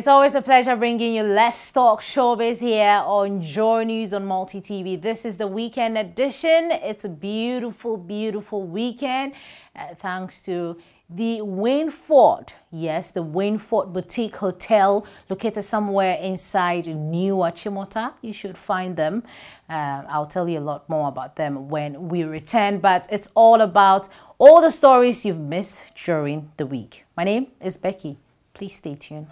It's always a pleasure bringing you Let's Talk Showbiz here on JoyNews on Multi TV. This is the weekend edition. It's a beautiful, beautiful weekend. Thanks to the Winford, yes, the Winford Boutique Hotel, located somewhere inside New Achimota. You should find them. I'll tell you a lot more about them when we return, but it's all about all the stories you've missed during the week. My name is Becky. Please stay tuned.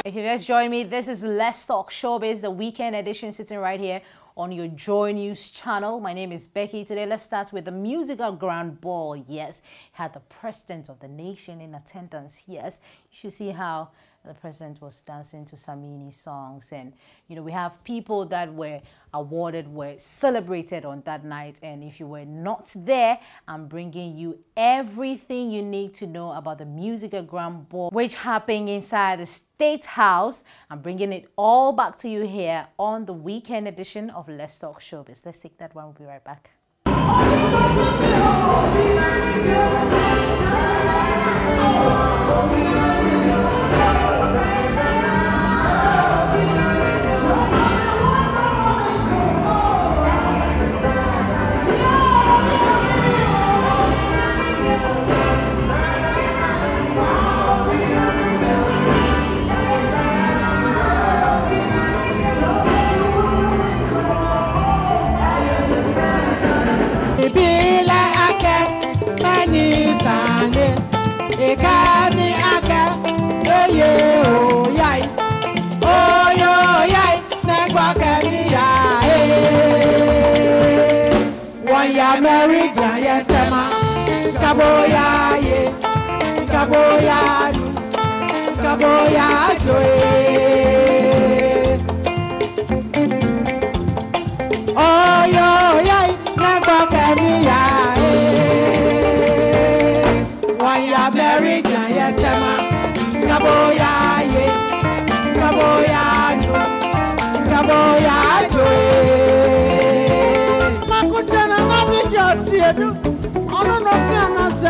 If you guys join me, this is Let's Talk Showbiz, the weekend edition, sitting right here on your Joy News channel. My name is Becky. Today, let's start with the musical grand ball. Yes, had the president of the nation in attendance. Yes, you should see how the president was dancing to Samini songs. And, you know, we have people that were awarded, were celebrated on that night. And if you were not there, I'm bringing you everything you need to know about the musical grand ball, which happened inside the State House. I'm bringing it all back to you here on the weekend edition of Let's Talk Showbiz. Let's take that one. We'll be right back.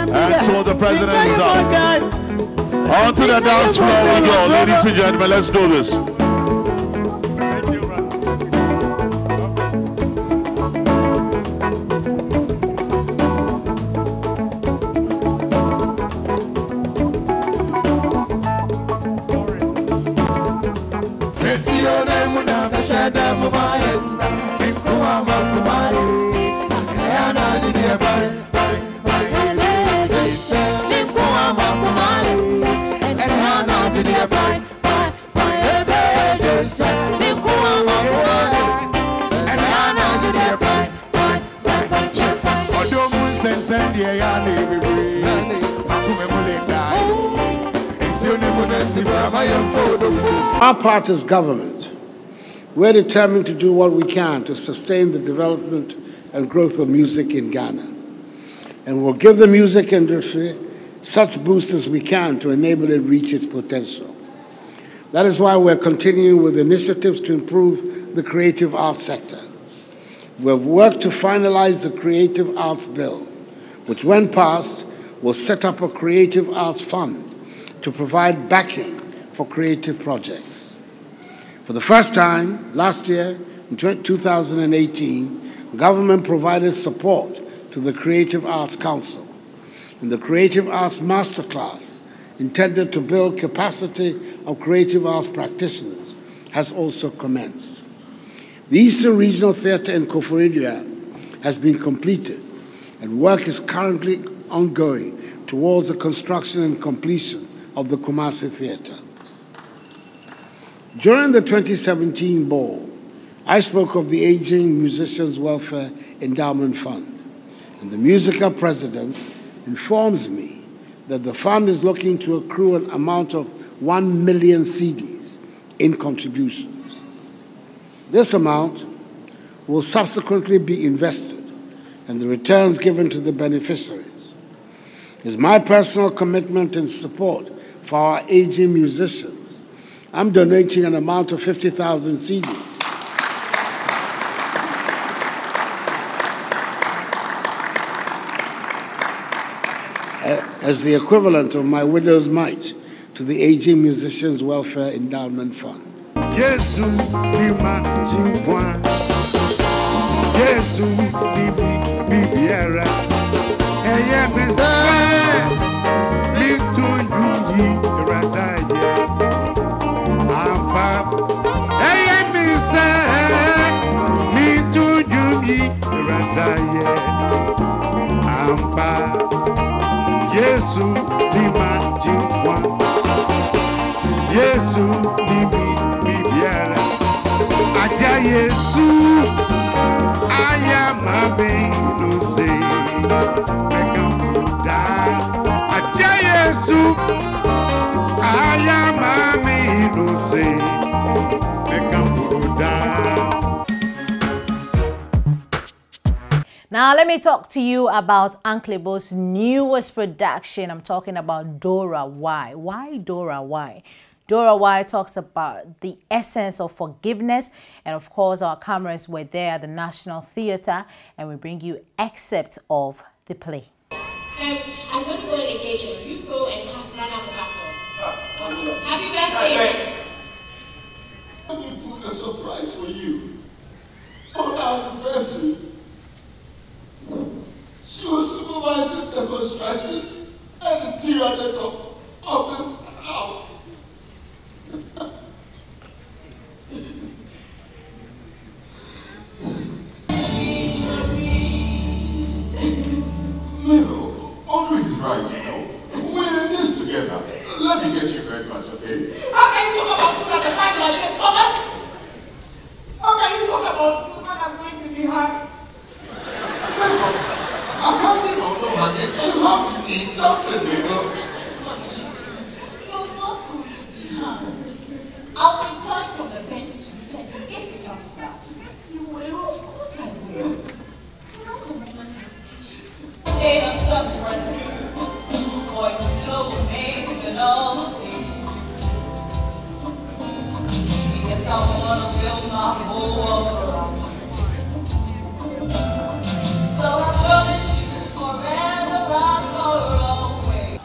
And so the president is out. On to the dance floor we go. Ladies and gentlemen, let's do this. Thank you, brother. Bye, bye, bye, bye. Our part as government, we're determined to do what we can to sustain the development and growth of music in Ghana. And we'll give the music industry such boost as we can to enable it reach its potential. That is why we're continuing with initiatives to improve the creative arts sector. We've worked to finalize the Creative Arts Bill, which, when passed, will set up a creative arts fund to provide backing for creative projects. For the first time, last year, in 2018, government provided support to the Creative Arts Council, and the Creative Arts Masterclass, intended to build capacity of creative arts practitioners, has also commenced. The Eastern Regional Theatre in Koforidua has been completed, and work is currently ongoing towards the construction and completion of the Kumasi Theatre. During the 2017 ball, I spoke of the Aging Musicians Welfare Endowment Fund, and the musical president informs me that the fund is looking to accrue an amount of 1 million cedis in contributions. This amount will subsequently be invested and the returns given to the beneficiaries. It's my personal commitment and support for our aging musicians. I'm donating an amount of 50,000 cedis as the equivalent of my widow's mite to the Aging Musicians Welfare Endowment Fund. Yesu ni majikwa, Yesu ni bibiara, aja Yesu aya mabe lose, mekamuda, aja Yesu aya mabe lose, mekamuda. Now, let me talk to you about Anklebo's newest production. I'm talking about Dora Why. Why Dora Why? Dora Why talks about the essence of forgiveness. And of course, our cameras were there at the National Theatre, and we bring you excerpts of the play. I'm going to go to the engagement. You go and run out the back door. Happy birthday. Let me put a surprise for you. On our anniversary, she was supervising the construction and the interior decor of this house. Little, Audrey is right, you know. We're in this together. Let me get you breakfast, okay? How can you talk about food at a time like this, Thomas? How can you talk about food when I'm going to be hungry? I'm hungry, no, honey. You have to eat something, neighbor. Mommy, listen. You're not going to be hard. I'll resign from the bench to defend you if it comes out. You will? Of course I will. Without a moment's hesitation. They are starting brand new. Boy, you're so amazing at all the things you do. Because I want to build my whole world around you. So I promise you forever and for always.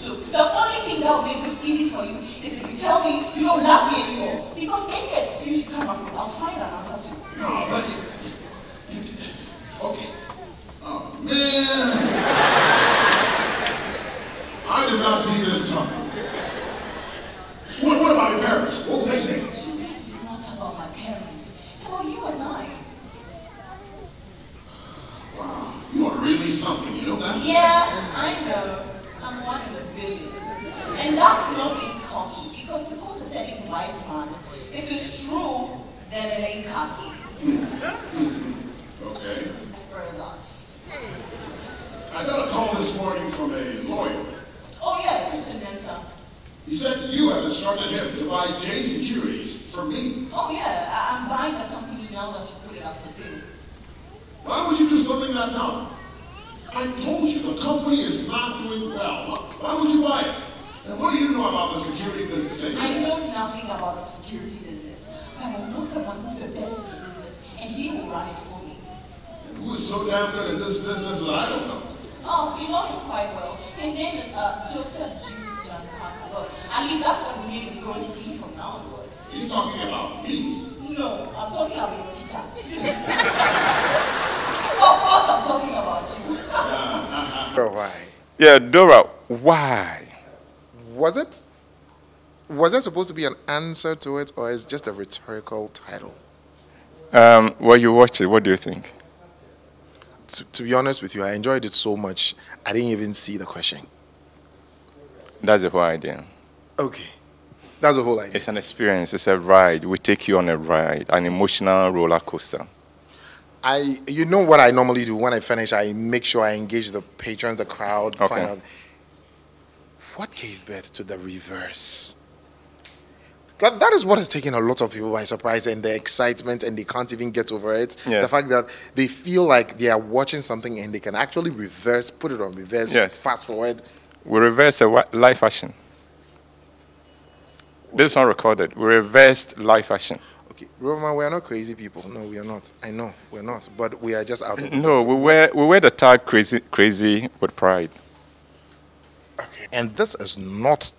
Look, the only thing that will make this easy for you is if you tell me you don't love me anymore. Because any excuse you come up with, I'll find an answer to. No, but okay. Oh, man. I did not see this coming. What about your parents? What will they say? This is not about my parents. It's about you and I. Wow, you are really something, you know that? Yeah, I know. I'm 1 in a billion. And that's not being cocky, because the quote is telling wise man, if it's true, then it ain't cocky. Okay. Spare thoughts. I got a call this morning from a lawyer. Oh yeah, Christian Mensa. He said you have instructed him to buy J Securities from me. Oh yeah, I'm buying the company now that you put it up for sale. Why would you do something like that now? I told you the company is not doing well. Why would you buy it? And what do you know about the security business? I know nothing about the security business, but I know someone who's the best in the business, and he will run it for me. And who is so damn good in this business that I don't know? Oh, you know him quite well. His name is Joseph John Carter. Well, at least that's what his name is going to be from now onwards. Are you talking about me? No, I'm talking about your teachers. Of course I'm talking about you. Why? Yeah, Dora, why? Was there supposed to be an answer to it, or is it just a rhetorical title? Well, you watch it. What do you think? To be honest with you, I enjoyed it so much, I didn't even see the question. That's the whole idea. Okay. That's the whole idea. It's an experience. It's a ride. We take you on a ride, an emotional roller coaster. You know what I normally do when I finish? I make sure I engage the patrons, the crowd, Okay. find out what gave birth to the reverse. God, that is what has taken a lot of people by surprise, and the excitement, and they can't even get over it. Yes. The fact that they feel like they are watching something and they can actually reverse, put it on reverse, Yes. fast forward. We reversed a live action. This one recorded. We reversed live action. Okay, Roman, we are not crazy people. No, we are not. I know we're not, but we are just out of No, we wear the tag crazy with pride. Okay. And this is not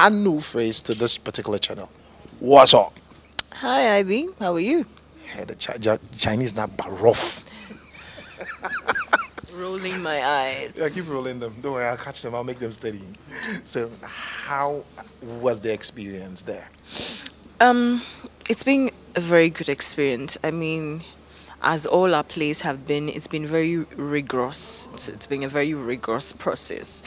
a new face to this particular channel. What's up? Hi, Ivy. How are you? Hey, the Chinese not rough. Rolling my eyes. Yeah, keep rolling them. Don't worry, I'll catch them. I'll make them steady. So, how was the experience there? It's been a very good experience. I mean, as all our plays have been, it's been very rigorous. It's been a very rigorous process.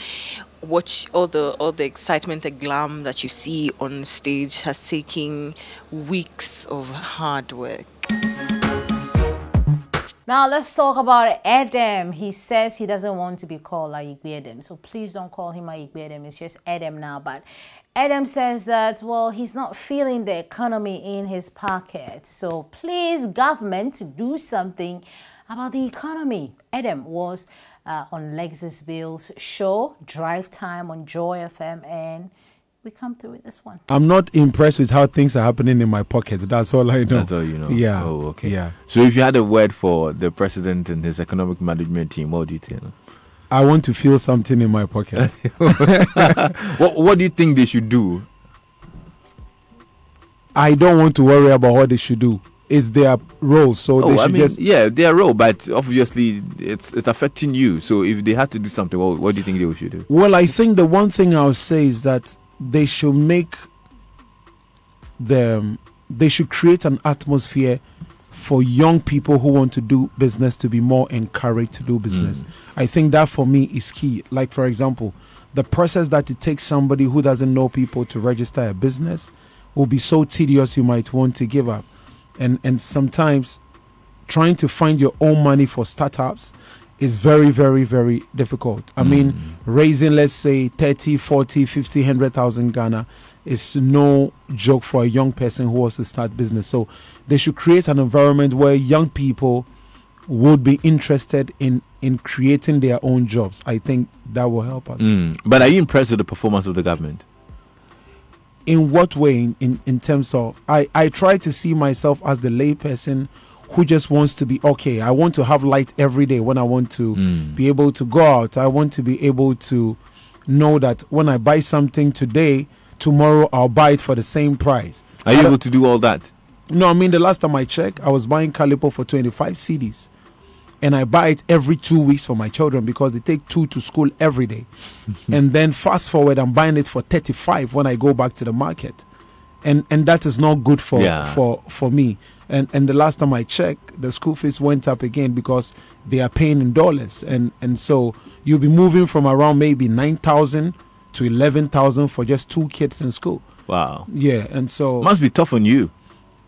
Watch all the excitement, the glam that you see on stage has taken weeks of hard work. Now let's talk about Adam. He says he doesn't want to be called Ayigbe Adam, so please don't call him Ayigbe Adam. It's just Adam now. But Adam says that, well, he's not feeling the economy in his pocket. So please, government, do something about the economy. Adam was on Lexus Bill's show, Drive Time on Joy FM, and we come through with this one. I'm not impressed with how things are happening in my pockets. That's all I know. That's all you know. Yeah. Oh, okay. Yeah. So if you had a word for the president and his economic management team, what do you think? I want to feel something in my pocket. What do you think they should do? I don't want to worry about what they should do. It's their role, so they should just... Yeah, their role, but obviously it's affecting you. So if they had to do something, what do you think they should do? Well, I think the one thing I'll say is that they should make they should create an atmosphere for young people who want to do business to be more encouraged to do business. I think that for me is key. Like, for example, the process that it takes somebody who doesn't know people to register a business will be so tedious you might want to give up. And sometimes trying to find your own money for startups is very, very, very difficult. I mean, raising, let's say, 30, 40, 50, 100,000 Ghana is no joke for a young person who wants to start business. So they should create an environment where young people would be interested in creating their own jobs. I think that will help us. But are you impressed with the performance of the government? In what way? In terms of, I try to see myself as the layperson who just wants to be okay. I want to have light every day when I want to be able to go out. I want to be able to know that when I buy something today, tomorrow I'll buy it for the same price. Are you able to do all that? No, I mean, the last time I checked, I was buying Calipo for 25 cedis. And I buy it every 2 weeks for my children because they take 2 to school every day. And then fast forward, I'm buying it for 35 when I go back to the market. And that is not good for me. And the last time I checked, the school fees went up again because they are paying in dollars. And so you'll be moving from around maybe 9,000 to 11,000 for just 2 kids in school. Wow. Yeah, and so... Must be tough on you.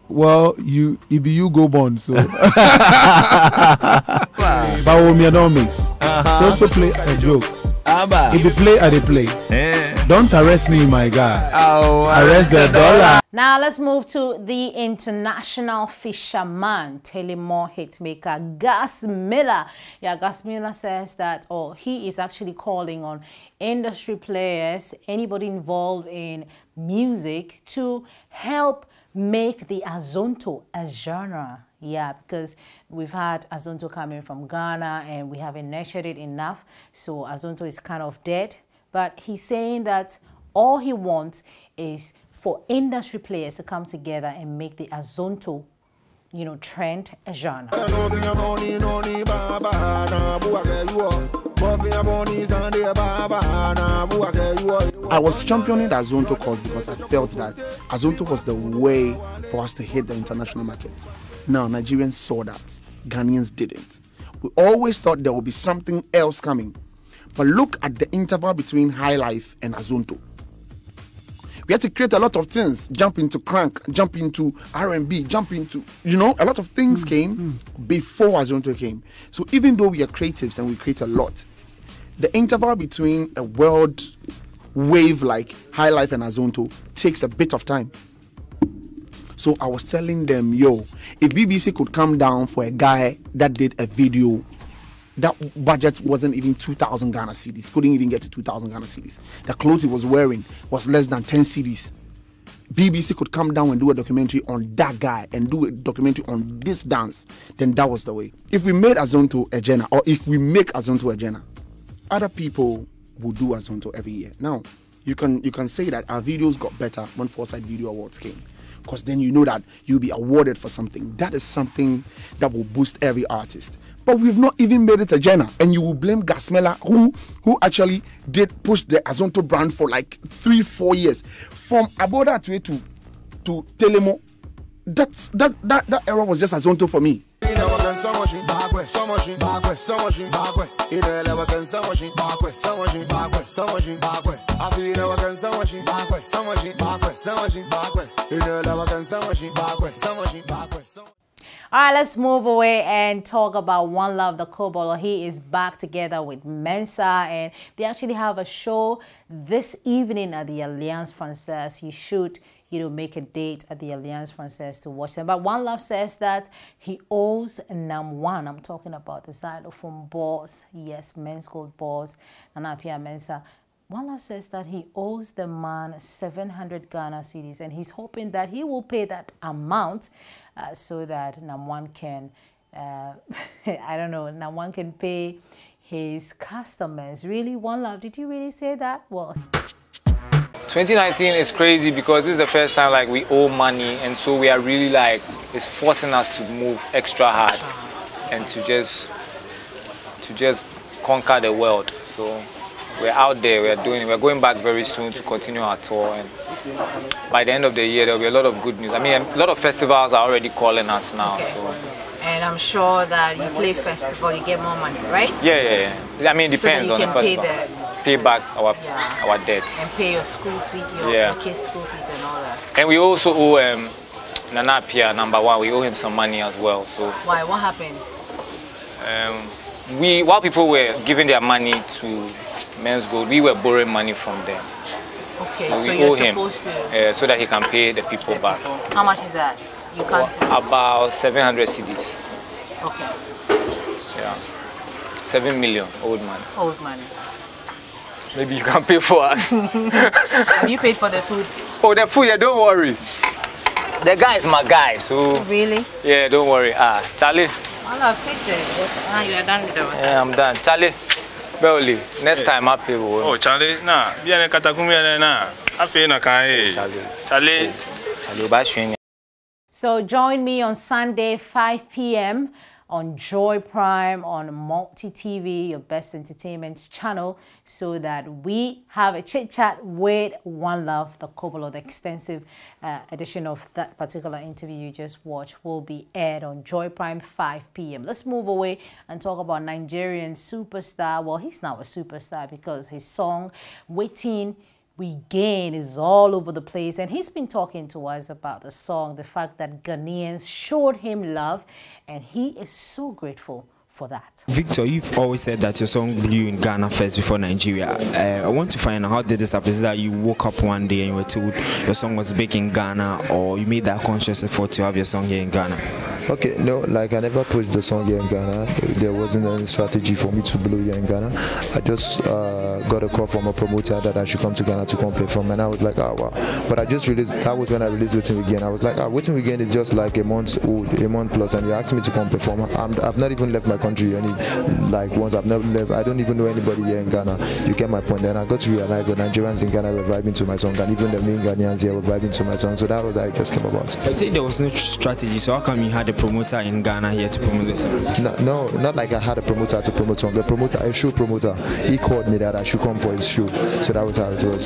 Well, you go born, so... But when me don't mix. So play a joke. If you play, I play. Don't arrest me, my guy. Oh, Arrest the dollar. Now let's move to the international fisherman, Telemore hitmaker Gus Miller. Yeah, Gus Miller says that, he is actually calling on industry players, anybody involved in music, to help make the Azonto a genre. Yeah, because we've had Azonto coming from Ghana and we haven't nurtured it enough. So Azonto is kind of dead. But he's saying that all he wants is for industry players to come together and make the Azonto, trend a genre. I was championing the Azonto cause because I felt that Azonto was the way for us to hit the international market. Now, Nigerians saw that. Ghanaians didn't. We always thought there would be something else coming. But look at the interval between High Life and Azonto. We had to create a lot of things. Jump into crank, jump into R&B, jump into, a lot of things came before Azonto came. So even though we are creatives and we create a lot, the interval between a world wave like High Life and Azonto takes a bit of time. So I was telling them, if BBC could come down for a guy that did a video, that budget wasn't even 2,000 Ghana cedis, couldn't even get to 2,000 Ghana cedis. The clothes he was wearing was less than 10 cedis. BBC could come down and do a documentary on that guy and do a documentary on this dance, then that was the way. If we made Azonto a genre, or if we make Azonto a genre, other people will do Azonto every year. Now, you can say that our videos got better when Foresight Video Awards came, because then you know that you'll be awarded for something. That is something that will boost every artist. But we've not even made it a genre, and you will blame Gus Miller, who actually did push the Azonto brand for like 3-4 years, from Aboda to Telemo. That era was just Azonto for me. All right, let's move away and talk about One Love, the Kobolo. He is back together with Mensa, and they actually have a show this evening at the Alliance Francaise. You should, make a date at the Alliance Francaise to watch them. But One Love says that he owes Nam1, I'm talking about the xylophone boss, yes, men's gold boss, Nanapia Mensa. One Love says that he owes the man 700 Ghana cedis, and he's hoping that he will pay that amount so that Nam1 can, Nam1 can pay his customers. Really, One Love, did you really say that? Well, 2019 is crazy because this is the first time we owe money, and so we are really it's forcing us to move extra hard and to just conquer the world. So we're out there, we're going back very soon to continue our tour, and by the end of the year there'll be a lot of good news. I mean, a lot of festivals are already calling us now. Okay. So. And I'm sure that you play festival, you get more money, right? Yeah. I mean, it depends on the festival. Pay back our debts. And pay your school fee, your kids' school fees and all that. And we also owe Nana Pia, #1, we owe him some money as well. So why? What happened? While people were giving their money to Men's Gold, we were borrowing money from them. Okay, so we you're owe him, supposed to... so that he can pay the people back. How much is that? You can't tell. About 700 cedis. Okay. Yeah. 7 million, old money. Old money. Maybe you can pay for us. Have you paid for the food? Oh, the food, yeah, don't worry. The guy is my guy, so... Really? Yeah, don't worry. Charlie. Well, I've taken the water. You are done with the water. Yeah, I'm done. Charlie. Beoli, next time I pay. Oh, Charlie, nah. Bien katakumi na. Afi na kai. Charlie. Charlie. So join me on Sunday, 5 p.m. on Joy Prime on Multi TV, your best entertainment channel, so that we have a chit chat with One Love, the Kobolo. The extensive edition of that particular interview you just watched will be aired on Joy Prime 5 p.m. Let's move away and talk about Nigerian superstar. Well, he's now a superstar because his song Waiting We Gain is all over the place, and he's been talking to us about the song, the fact that Ghanaians showed him love, and he is so grateful for that. Victor, you've always said that your song blew in Ghana first before Nigeria. I want to find out, how did this happen? Is that you woke up one day and you were told your song was big in Ghana, or you made that conscious effort to have your song here in Ghana? Okay, no, like I never pushed the song here in Ghana. There wasn't any strategy for me to blow here in Ghana. I just got a call from a promoter that I should come to Ghana to come perform, and I was like, oh wow. But I just released, that was when I released Waiting Again. I was like, Waiting Again is just like a month old, a month plus, and you asked me to come perform. I've not even left my country once. I've never left. I don't even know anybody here in Ghana. You get my point. Then I got to realize that Nigerians in Ghana were vibing to my song, and even the main Ghanaians here were vibing to my song. So that was how it just came about. But you said there was no strategy, so how come you had a promoter in Ghana here to promote this song? No, not like I had a promoter to promote song. A show promoter, he called me that I should come for his show. So that was how it was.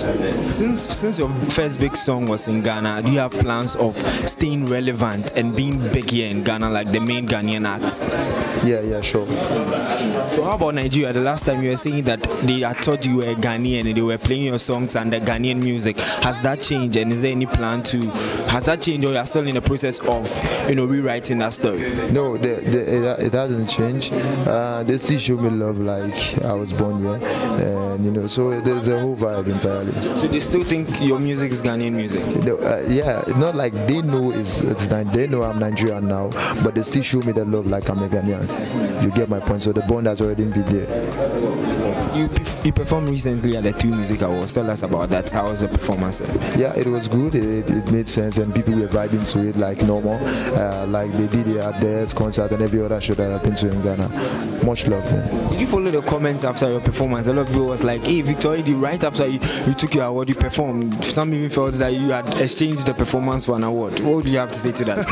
Since your first big song was in Ghana, do you have plans of staying relevant and being big here in Ghana like the main Ghanaian acts? Yeah, sure. So how about Nigeria? The last time you were saying that they had thought you were a Ghanaian and they were playing your songs under Ghanaian music. Has that changed, and is there any plan to, has that changed, or you are still in the process of, rewriting that story? No, it hasn't changed. They still show me love like I was born here, and so there's a whole vibe entirely. So they still think your music is Ghanaian music? Yeah, not like they know they know I'm Nigerian now, but they still show me the love like I'm a Ghanaian. You get my point. So the bond has already been there. You performed recently at the 2 Music Awards. Tell us about that. How was the performance? Yeah, it was good. It made sense, and people were vibing to it like normal, like they did it at the concert and every other show that I've been to in Ghana. Much love, man. Did you follow the comments after your performance? A lot of people was like, hey, Victor, right after you took your award, you performed. Some even felt that you had exchanged the performance for an award. What do you have to say to that?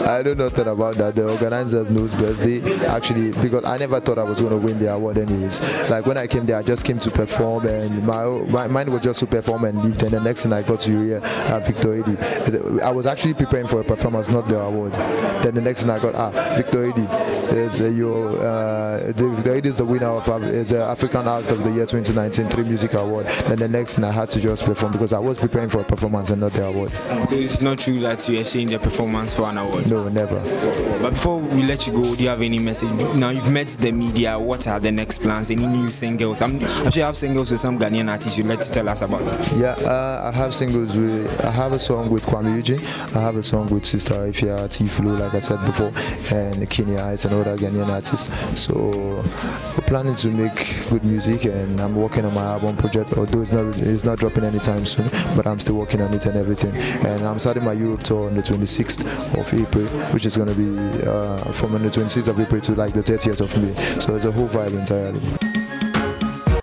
I don't know nothing about that. The organizers knows best. They actually, because I never thought I was going to win the award anyways. Like when I came there, I just came to perform, and my mind was just to perform and leave. And the next thing I got to hear Victor Eddy. I was actually preparing for a performance, not the award. Then the next thing I got, Victor Eddy is Victor Eddy is the winner of the African Act of the Year 2019 3 Music Award. Then the next thing I had to just perform because I was preparing for a performance and not the award. So it's not true that you exchanged your performance for an award? No, never. But before we let you go, do you have any message? Now you've met the media. What are the next plans? Any new singles? I'm sure you have singles with some Ghanaian artists you'd like to tell us about. Yeah, I have singles I have a song with Kwame Eugene. I have a song with Sister Ifya, T-Flu, like I said before, and Kenya Ice and other Ghanaian artists. So we're planning to make good music, and I'm working on my album project, although it's not dropping anytime soon, but I'm still working on it and everything. And I'm starting my Europe tour on the 26th of April, which is going to be from the 26th of April to like the 30th of May. So it's a whole vibe entirely.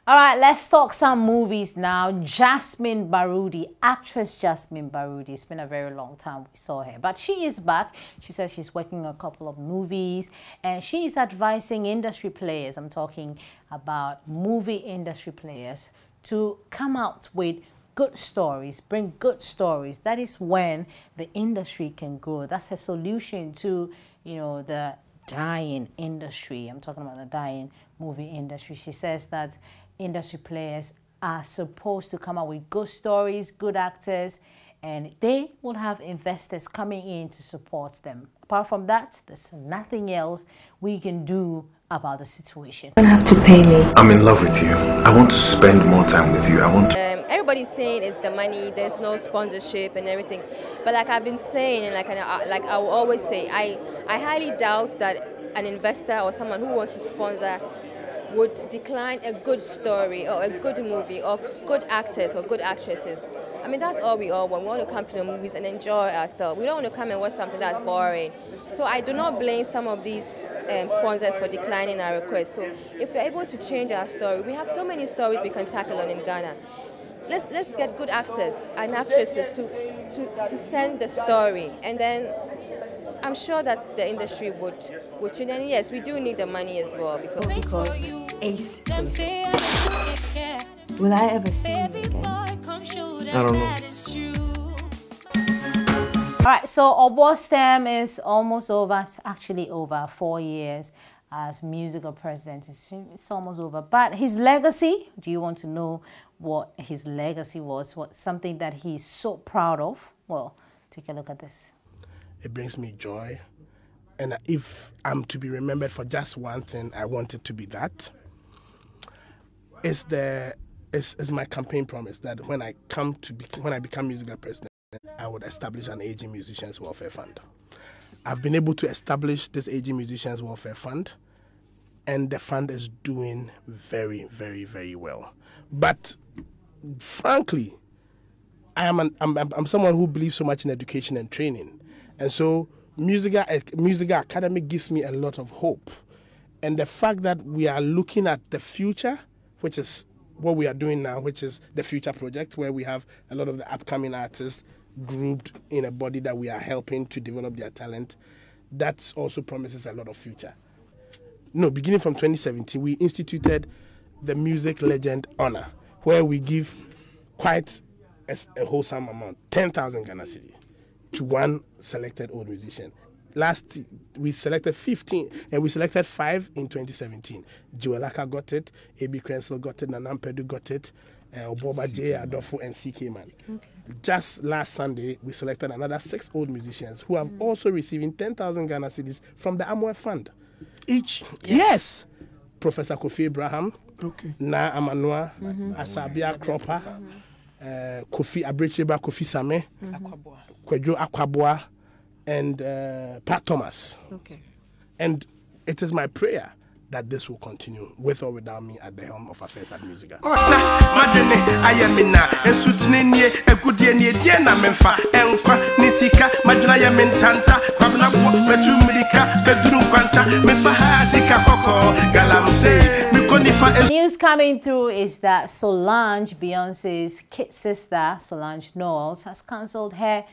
All right, let's talk some movies now. Jasmine Baroudi, actress Jasmine Baroudi. It's been a very long time we saw her, but she is back. She says she's working on a couple of movies, and she is advising industry players, I'm talking about movie industry players, to come out with good stories, bring good stories. That is when the industry can grow. That's a solution to, the dying industry. I'm talking about the dying movie industry. She says that industry players are supposed to come out with good stories, good actors, and they will have investors coming in to support them. Apart from that, there's nothing else we can do about the situation. You don't have to pay me. I'm in love with you. I want to spend more time with you. I want to... Everybody's saying it's the money, there's no sponsorship and everything. But like I've been saying, and like I will always say, I highly doubt that an investor or someone who wants to sponsor would decline a good story or a good movie or good actors or good actresses. I mean, that's all we all want. We want to come to the movies and enjoy ourselves. We don't want to come and watch something that's boring. So I do not blame some of these sponsors for declining our request. So if we're able to change our story, we have so many stories we can tackle on in Ghana. Let's get good actors and actresses to send the story, and then I'm sure that the industry would change. And yes, we do need the money as well because Ace says so. Will I ever see you again? I don't know. All right, so Obo's term is almost over. It's actually over 4 years as musical president. It's almost over. But his legacy, do you want to know what his legacy was? What something that he's so proud of? Well, take a look at this. It brings me joy, and if I'm to be remembered for just one thing, I want it to be that. It's my campaign promise that when I become musical president, I would establish an aging musicians welfare fund. I've been able to establish this aging musicians welfare fund, and the fund is doing very, very, very well. But frankly, I'm someone who believes so much in education and training, and so musical academy gives me a lot of hope. And the fact that we are looking at the future, which is what we are doing now, which is the Future Project, where we have a lot of the upcoming artists grouped in a body that we are helping to develop their talent, that also promises a lot of future. No, beginning from 2017, we instituted the Music Legend Honor, where we give quite a wholesome amount, 10,000 Ghana cedi, to one selected old musician. Last, we selected 15, and we selected 5 in 2017. Joelaka got it, A.B. Crensel got it, Nanam Pedu got it, Oboba J. Adolfo, and C.K. Man. Okay. Just last Sunday, we selected another 6 old musicians who have also receiving 10,000 Ghana cedis from the Amway Fund. Each? Yes. Professor Kofi Abraham, Na Amanua, Asabia Cropper, Kofi Abrecheba, Kofi Same, Kwejo Akwaboa, and Pat Thomas. Okay. And it is my prayer that this will continue with or without me at the helm of affairs at Musica. News coming through is that Solange, Beyonce's kid sister, Solange Knowles, has cancelled her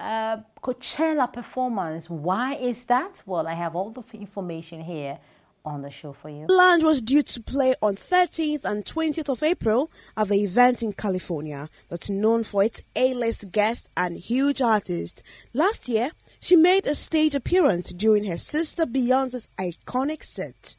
Coachella performance. Why is that? Well, I have all the information here on the show for you. Solange was due to play on 13th and 20th of April at the event in California that's known for its A-list guests and huge artists. Last year, she made a stage appearance during her sister Beyonce's iconic set.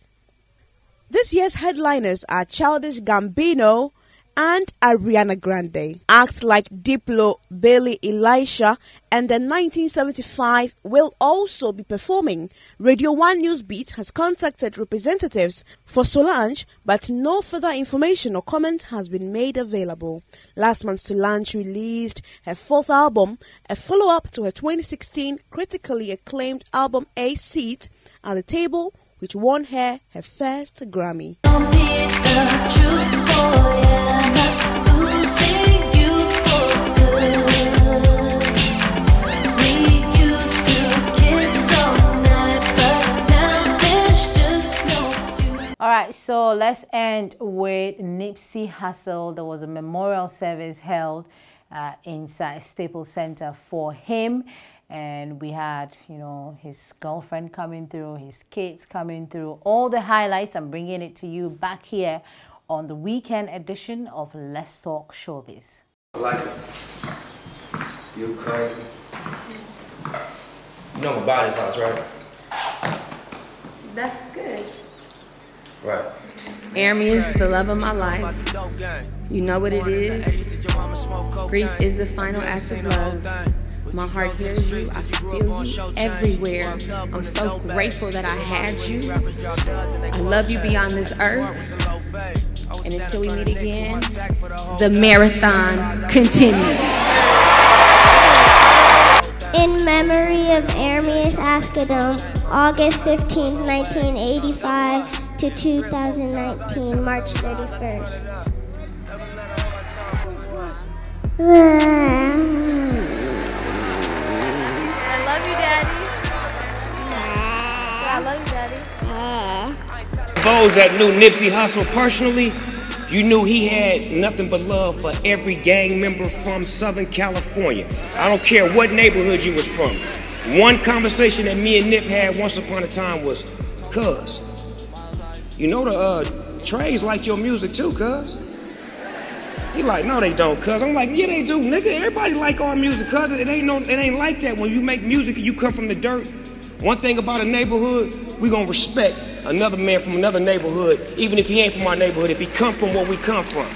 This year's headliners are Childish Gambino and Ariana Grande. Acts like Diplo, Billy Elisha, and the 1975 will also be performing. Radio 1 Newsbeat has contacted representatives for Solange, but no further information or comment has been made available. Last month, Solange released her 4th album, a follow-up to her 2016 critically acclaimed album A Seat at the Table, which won her first Grammy. All right, so let's end with Nipsey Hussle. There was a memorial service held inside Staples Center for him. And we had, his girlfriend coming through, his kids coming through, all the highlights. I'm bringing it to you back here on the weekend edition of Let's Talk Showbiz. I like it. You crazy. You know I'm about this house, right? That's good. Right. Army is the love of my life. You know what it is. Grief is the final act of love. My heart hears you, I feel you everywhere. I'm so grateful that I had you. I love you beyond this earth. And until we meet again, the marathon continues. In memory of Ermias Askedom, August 15, 1985 to 2019, March 31st. Those that knew Nipsey Hussle personally, you knew he had nothing but love for every gang member from Southern California. I don't care what neighborhood you was from. One conversation that me and Nip had once upon a time was, cuz, you know the Trays like your music too, cuz. He like, no they don't, cuz. I'm like, yeah they do, nigga. Everybody like our music, cuz. It ain't like that. When you make music and you come from the dirt, one thing about a neighborhood, we gonna respect another man from another neighborhood, even if he ain't from our neighborhood, if he come from where we come from.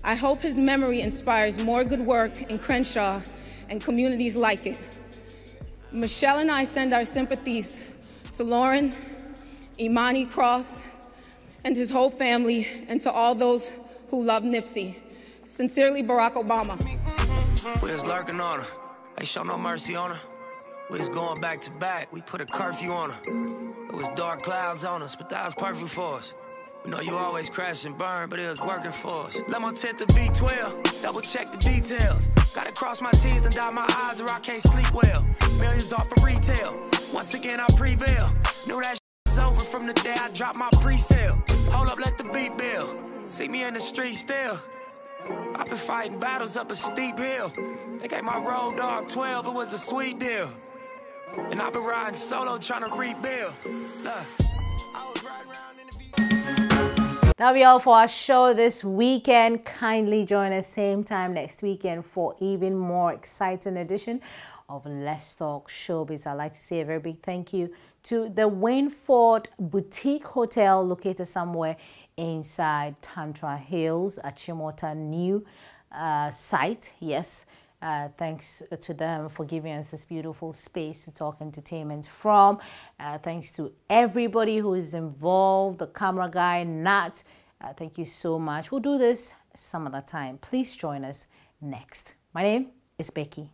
I hope his memory inspires more good work in Crenshaw and communities like it. Michelle and I send our sympathies to Lauren, Imani Cross, and his whole family, and to all those who love Nipsey. Sincerely, Barack Obama. We was lurking on her. Ain't show no mercy on her. We was going back to back. We put a curfew on her. It was dark clouds on us, but that was perfect for us. We know you always crash and burn, but it was working for us. Let my tent to V12, double check the details. Gotta cross my T's and dot my I's or I can't sleep well. Millions off of retail. Once again, I prevail. Knew that was over from the day I dropped my pre-sale. Hold up, let the beat build. See me in the street still. I've been fighting battles up a steep hill. They gave my road dog 12, it was a sweet deal. And I've been riding solo trying to rebuild. That'll be all for our show this weekend. Kindly join us same time next weekend for even more exciting edition of Let's Talk Showbiz. I'd like to say a very big thank you to the Wainford Boutique Hotel located somewhere inside Tantra Hills at Chimota new site. Yes. Thanks to them for giving us this beautiful space to talk entertainment from. Thanks to everybody who is involved, the camera guy, Nat. Thank you so much. We'll do this some other time. Please join us next. My name is Becky.